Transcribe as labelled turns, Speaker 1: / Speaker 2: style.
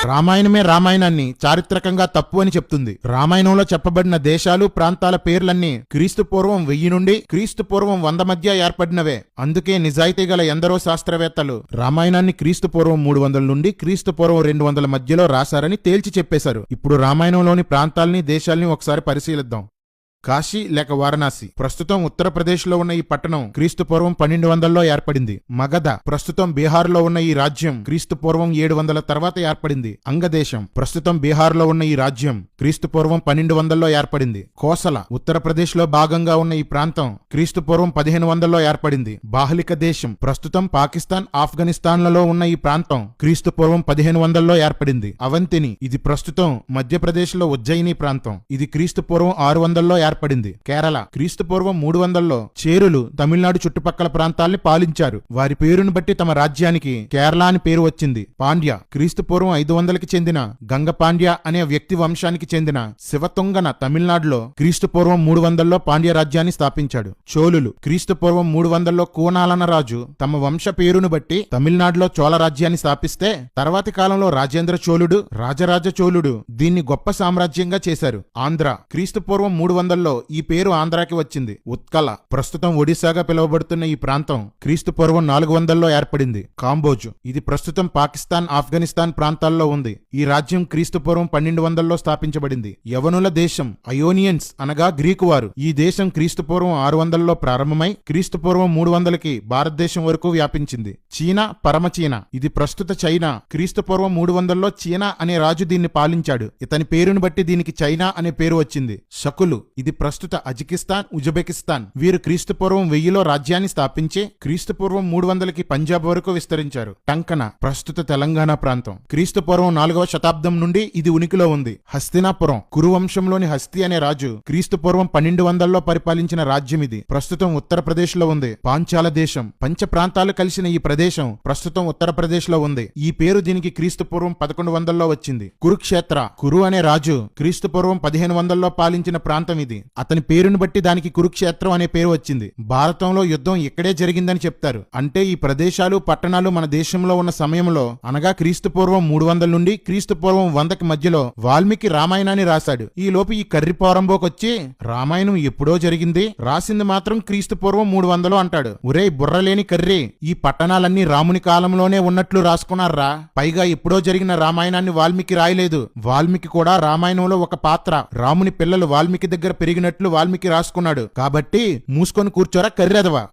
Speaker 1: రామాయణమే రామాయణాన్ని చారిత్రకంగా తప్పు అని చెప్తుంది. రామాయణంలో చెప్పబడిన దేశాలు ప్రాంతాల పేర్లన్నీ క్రీస్తు పూర్వం 1000 నుండి క్రీస్తు పూర్వం 100 మధ్య ఏర్పడినవే. అందుకే నిజాయితీ గల ఎందరో శాస్త్రవేత్తలు రామాయణాన్ని క్రీస్తు పూర్వం 300 నుండి క్రీస్తు పూర్వం 200 మధ్యలో రాశారని తేల్చి చెప్పేశారు. ఇప్పుడు రామాయణంలోని ప్రాంతాల్ని దేశాల్ని ఒకసారి పరిశీలిద్దాం. కాశీ లేక వారణాసి ప్రస్తుతం ఉత్తరప్రదేశ్ లో ఉన్న ఈ పట్టణం క్రీస్తు పూర్వం 1200లో ఏర్పడింది. మగధ ప్రస్తుతం బీహార్ లో ఉన్న ఈ రాజ్యం క్రీస్తు పూర్వం 700 తర్వాత ఏర్పడింది. అంగదేశం ప్రస్తుతం బీహార్ లో ఉన్న ఈ రాజ్యం క్రీస్తు పూర్వం 1200లో ఏర్పడింది. కోసల ఉత్తరప్రదేశ్ లో భాగంగా ఉన్న ఈ ప్రాంతం క్రీస్తు పూర్వం 1500లో ఏర్పడింది. బాహ్లిక దేశం ప్రస్తుతం పాకిస్తాన్, ఆఫ్ఘనిస్తాన్లలో ఉన్న ఈ ప్రాంతం క్రీస్తు పూర్వం 1500లో ఏర్పడింది. అవంతిని ఇది ప్రస్తుతం మధ్యప్రదేశ్ లో ఉజ్జయిని ప్రాంతం. ఇది క్రీస్తు పూర్వం 600లో ఏర్పడింది. కేరళ క్రీస్తు పూర్వం 300లో చేరులు తమిళనాడు చుట్టుపక్కల ప్రాంతాల్ని పాలించారు. వారి పేరును బట్టి తమ రాజ్యానికి కేరళ అని పేరు వచ్చింది. పాండ్య క్రీస్తు పూర్వం 500కి చెందిన గంగపాండ్య అనే వ్యక్తి వంశానికి చెందిన శివతుంగన తమిళనాడులో క్రీస్తు పూర్వం 300లో పాండ్య రాజ్యాన్ని స్థాపించాడు. చోళులు క్రీస్తు పూర్వం 300లో కూనాలన రాజు తమ వంశ పేరును బట్టి తమిళనాడులో చోళ రాజ్యాన్ని స్థాపిస్తే తర్వాతి కాలంలో రాజేంద్ర చోళుడు, రాజరాజ చోళుడు దీన్ని గొప్ప సామ్రాజ్యంగా చేశారు. ఆంధ్ర క్రీస్తు పూర్వం 300లో ఈ పేరు ఆంధ్రాకి వచ్చింది. ఉత్కల ప్రస్తుతం ఒడిశాగా పిలువబడుతున్న ఈ ప్రాంతం క్రీస్తు పూర్వం 400లో ఏర్పడింది. కాంబోజు ఇది ప్రస్తుతం పాకిస్తాన్, ఆఫ్ఘనిస్తాన్ ప్రాంతాల్లో ఉంది. ఈ రాజ్యం క్రీస్తు పూర్వం 1200లో స్థాపించబడింది. యవనుల దేశం అయోనియన్స్ అనగా గ్రీకు వారు. ఈ దేశం క్రీస్తు పూర్వం 600లో ప్రారంభమై క్రీస్తు పూర్వం 300కి భారతదేశం వరకు వ్యాపించింది. చీనా, పరమచీనా ఇది ప్రస్తుత చైనా. క్రీస్తు పూర్వం 300లో చీనా అనే రాజు దీన్ని పాలించాడు. ఇతని పేరును బట్టి దీనికి చైనా అనే పేరు వచ్చింది. శకులు ఇది ప్రస్తుత అజికిస్తాన్, ఉజ్బెకిస్తాన్. వీరు క్రీస్తు పూర్వం 1000లో రాజ్యాన్ని స్థాపించి క్రీస్తు పూర్వం 300కి పంజాబ్ వరకు విస్తరించారు. టంకన ప్రస్తుత తెలంగాణ ప్రాంతం. క్రీస్తు పూర్వం 4వ శతాబ్దం నుండి ఇది ఉనికిలో ఉంది. హస్తినాపురం కురువంశంలోని హస్తి అనే రాజు క్రీస్తు పూర్వం 1200లో పరిపాలించిన రాజ్యం ఇది. ప్రస్తుతం ఉత్తరప్రదేశ్ లో ఉంది. పాంచాల దేశం పంచ ప్రాంతాలు కలిసిన ఈ ప్రదేశం ప్రస్తుతం ఉత్తరప్రదేశ్ లో ఉంది. ఈ పేరు దీనికి క్రీస్తు పూర్వం 1100లో వచ్చింది. కురుక్షేత్ర కురు అనే రాజు క్రీస్తు పూర్వం 1500లో పాలించిన ప్రాంతం ఇది. అతని పేరును బట్టి దానికి కురుక్షేత్రం అనే పేరు వచ్చింది. భారతంలో యుద్ధం ఇక్కడే జరిగిందని చెప్తారు. అంటే ఈ ప్రదేశాలు, పట్టణాలు మన దేశంలో ఉన్న సమయంలో అనగా క్రీస్తు పూర్వం 300 నుండి క్రీస్తు పూర్వం 100కి మధ్యలో వాల్మీకి రామాయణాన్ని రాశాడు. ఈ లోపు ఈ కర్రి పోరంబోకొచ్చి రామాయణం ఎప్పుడో జరిగింది, రాసింది మాత్రం క్రీస్తు పూర్వం 300లో అంటాడు. ఒరేయ్ బుర్రలేని కర్రి, ఈ పట్టణాలన్నీ రాముని కాలంలోనే ఉన్నట్లు రాసుకున్నారా? పైగా ఎప్పుడో జరిగిన రామాయణాన్ని వాల్మీకి రాయలేదు. వాల్మీకి కూడా రామాయణంలో ఒక పాత్ర. రాముని పిల్లలు వాల్మీకి దగ్గర పెరిగినట్లు వాల్మీకి రాసుకున్నాడు. కాబట్టి మూసుకొని కూర్చోరా కర్రెదవా.